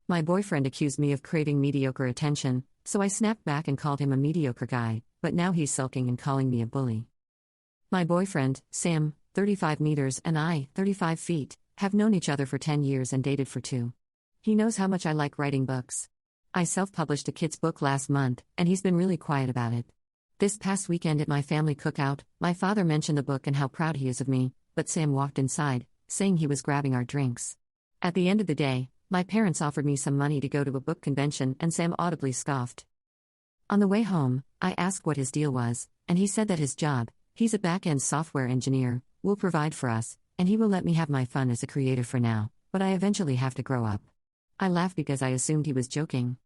My boyfriend accused me of craving mediocre attention, so I snapped back and called him a mediocre guy, but now he's sulking and calling me a bully. My boyfriend, Sam, 35 meters, and I, 35 feet, have known each other for 10 years and dated for 2. He knows how much I like writing books. I self-published a kid's book last month, and he's been really quiet about it. This past weekend at my family cookout, my father mentioned the book and how proud he is of me, but Sam walked inside, saying he was grabbing our drinks. At the end of the day, my parents offered me some money to go to a book convention, and Sam audibly scoffed. On the way home, I asked what his deal was, and he said that his job, he's a back-end software engineer, will provide for us, and he will let me have my fun as a creator for now, but I eventually have to grow up. I laughed because I assumed he was joking.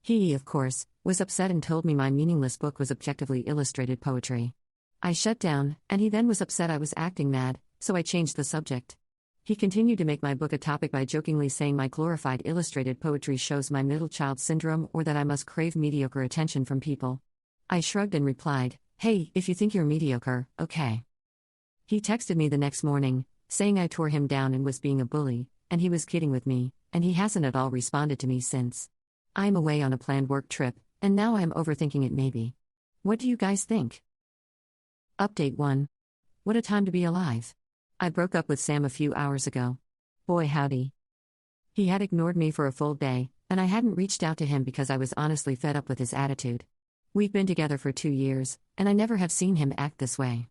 He, of course, was upset and told me my meaningless book was objectively illustrated poetry. I shut down, and he then was upset I was acting mad, so I changed the subject. He continued to make my book a topic by jokingly saying my glorified illustrated poetry shows my middle child syndrome or that I must crave mediocre attention from people. I shrugged and replied, "Hey, if you think you're mediocre, okay." He texted me the next morning, saying I tore him down and was being a bully, and he was kidding with me, and he hasn't at all responded to me since. I'm away on a planned work trip, and now I'm overthinking it maybe. What do you guys think? Update 1. What a time to be alive. I broke up with Sam a few hours ago. Boy howdy. He had ignored me for a full day, and I hadn't reached out to him because I was honestly fed up with his attitude. We've been together for 2 years, and I never have seen him act this way.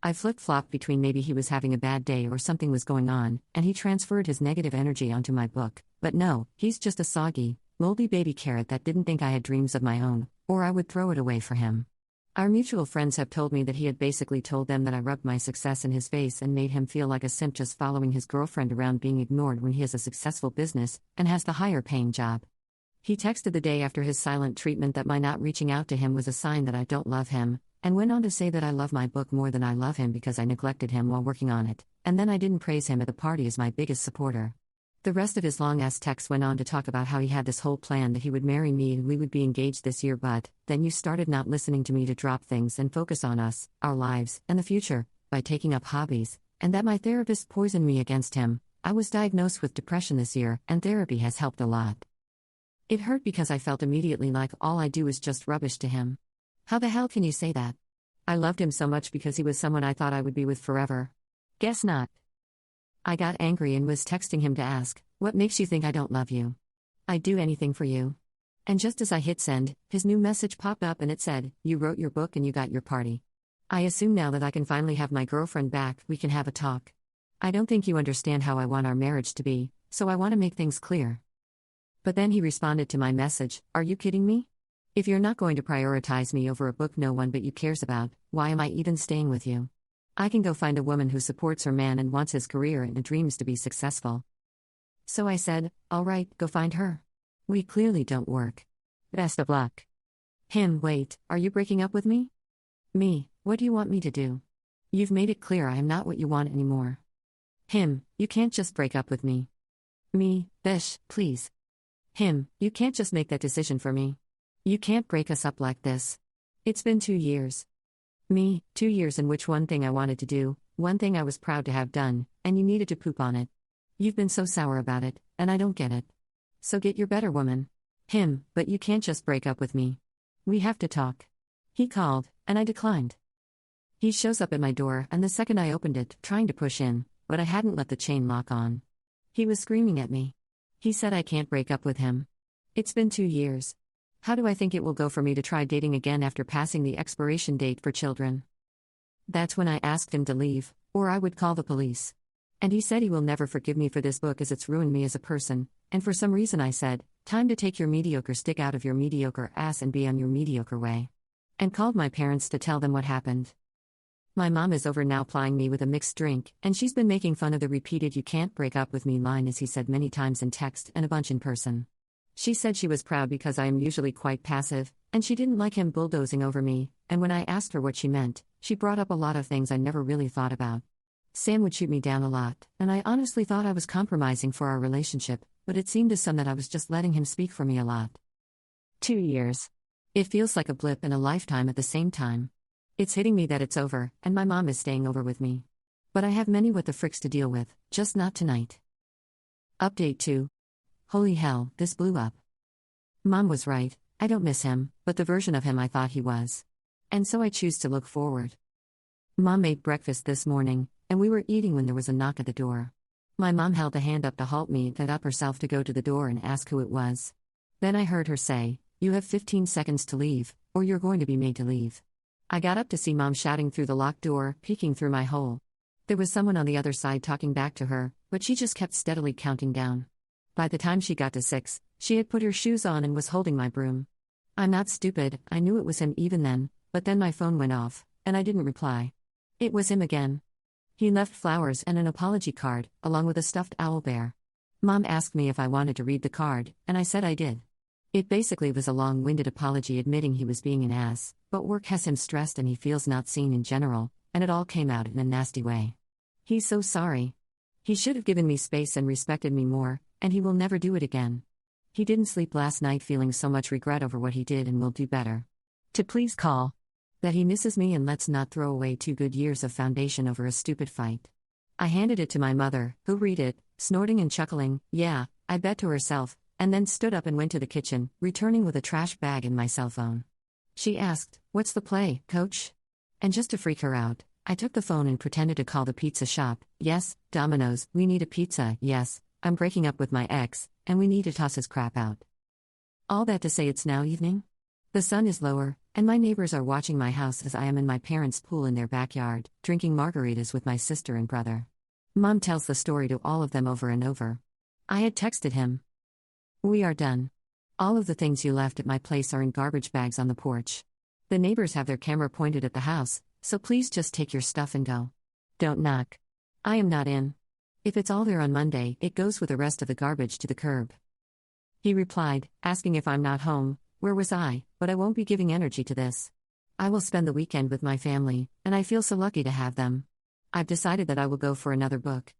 I flip-flopped between maybe he was having a bad day or something was going on, and he transferred his negative energy onto my book, but no, he's just a soggy, moldy baby carrot that didn't think I had dreams of my own, or I would throw it away for him. Our mutual friends have told me that he had basically told them that I rubbed my success in his face and made him feel like a simp just following his girlfriend around being ignored when he has a successful business and has the higher paying job. He texted the day after his silent treatment that my not reaching out to him was a sign that I don't love him, and went on to say that I love my book more than I love him because I neglected him while working on it, and then I didn't praise him at the party as my biggest supporter. The rest of his long-ass text went on to talk about how he had this whole plan that he would marry me and we would be engaged this year, but then you started not listening to me to drop things and focus on us, our lives, and the future, by taking up hobbies, and that my therapist poisoned me against him. I was diagnosed with depression this year, and therapy has helped a lot. It hurt because I felt immediately like all I do is just rubbish to him. How the hell can you say that? I loved him so much because he was someone I thought I would be with forever. Guess not. I got angry and was texting him to ask, "What makes you think I don't love you? I'd do anything for you." And just as I hit send, his new message popped up and it said, "You wrote your book and you got your party. I assume now that I can finally have my girlfriend back, we can have a talk. I don't think you understand how I want our marriage to be, so I want to make things clear." But then he responded to my message, "Are you kidding me? If you're not going to prioritize me over a book no one but you cares about, why am I even staying with you? I can go find a woman who supports her man and wants his career and dreams to be successful." So I said, "All right, go find her. We clearly don't work. Best of luck." Him, "Wait, are you breaking up with me?" Me, "What do you want me to do? You've made it clear I am not what you want anymore." Him, "You can't just break up with me." Me, "Bish, please." Him, "You can't just make that decision for me. You can't break us up like this. It's been 2 years. Me, 2 years in which one thing I wanted to do, one thing I was proud to have done, and you needed to poop on it. You've been so sour about it, and I don't get it. So get your better woman." Him, "But you can't just break up with me. We have to talk." He called, and I declined. He shows up at my door, and the second I opened it, trying to push in, but I hadn't let the chain lock on. He was screaming at me. He said I can't break up with him. It's been 2 years. How do I think it will go for me to try dating again after passing the expiration date for children? That's when I asked him to leave, or I would call the police. And he said he will never forgive me for this book as it's ruined me as a person, and for some reason I said, "Time to take your mediocre stick out of your mediocre ass and be on your mediocre way." And called my parents to tell them what happened. My mom is over now plying me with a mixed drink, and she's been making fun of the repeated "you can't break up with me" line as he said many times in text and a bunch in person. She said she was proud because I am usually quite passive, and she didn't like him bulldozing over me, and when I asked her what she meant, she brought up a lot of things I never really thought about. Sam would shoot me down a lot, and I honestly thought I was compromising for our relationship, but it seemed to some that I was just letting him speak for me a lot. 2 years. It feels like a blip in a lifetime at the same time. It's hitting me that it's over, and my mom is staying over with me. But I have many what the fricks to deal with, just not tonight. Update 2. Holy hell, this blew up. Mom was right, I don't miss him, but the version of him I thought he was. And so I choose to look forward. Mom made breakfast this morning, and we were eating when there was a knock at the door. My mom held a hand up to halt me and got up herself to go to the door and ask who it was. Then I heard her say, "You have 15 seconds to leave, or you're going to be made to leave." I got up to see Mom shouting through the locked door, peeking through my hole. There was someone on the other side talking back to her, but she just kept steadily counting down. By the time she got to 6, she had put her shoes on and was holding my broom. I'm not stupid, I knew it was him even then, but then my phone went off, and I didn't reply. It was him again. He left flowers and an apology card, along with a stuffed owl bear. Mom asked me if I wanted to read the card, and I said I did. It basically was a long-winded apology admitting he was being an ass, but work has him stressed and he feels not seen in general, and it all came out in a nasty way. He's so sorry. He should have given me space and respected me more, and he will never do it again. He didn't sleep last night feeling so much regret over what he did and will do better. To please call. That he misses me and let's not throw away 2 good years of foundation over a stupid fight. I handed it to my mother, who read it, snorting and chuckling, "Yeah, I bet," to herself, and then stood up and went to the kitchen, returning with a trash bag and my cell phone. She asked, "What's the play, coach?" And just to freak her out, I took the phone and pretended to call the pizza shop. "Yes, Domino's, we need a pizza. Yes, I'm breaking up with my ex, and we need to toss his crap out." All that to say it's now evening? The sun is lower, and my neighbors are watching my house as I am in my parents' pool in their backyard, drinking margaritas with my sister and brother. Mom tells the story to all of them over and over. I had texted him. "We are done. All of the things you left at my place are in garbage bags on the porch. The neighbors have their camera pointed at the house, so please just take your stuff and go. Don't knock. I am not in. If it's all there on Monday, it goes with the rest of the garbage to the curb." He replied, asking if I'm not home. Where was I? But I won't be giving energy to this. I will spend the weekend with my family, and I feel so lucky to have them. I've decided that I will go for another book.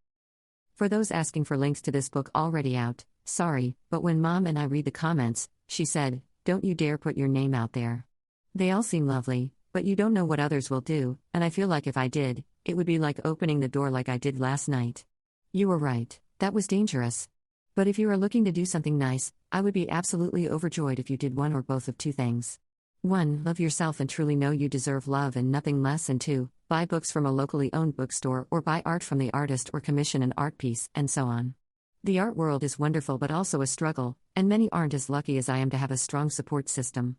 For those asking for links to this book already out, sorry, but when Mom and I read the comments, she said, "Don't you dare put your name out there. They all seem lovely, but you don't know what others will do, and I feel like if I did, it would be like opening the door like I did last night." You were right, that was dangerous. But if you are looking to do something nice, I would be absolutely overjoyed if you did one or both of 2 things. 1. Love yourself and truly know you deserve love and nothing less, and 2. Buy books from a locally owned bookstore or buy art from the artist or commission an art piece, and so on. The art world is wonderful but also a struggle, and many aren't as lucky as I am to have a strong support system.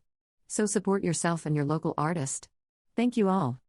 So support yourself and your local artist. Thank you all.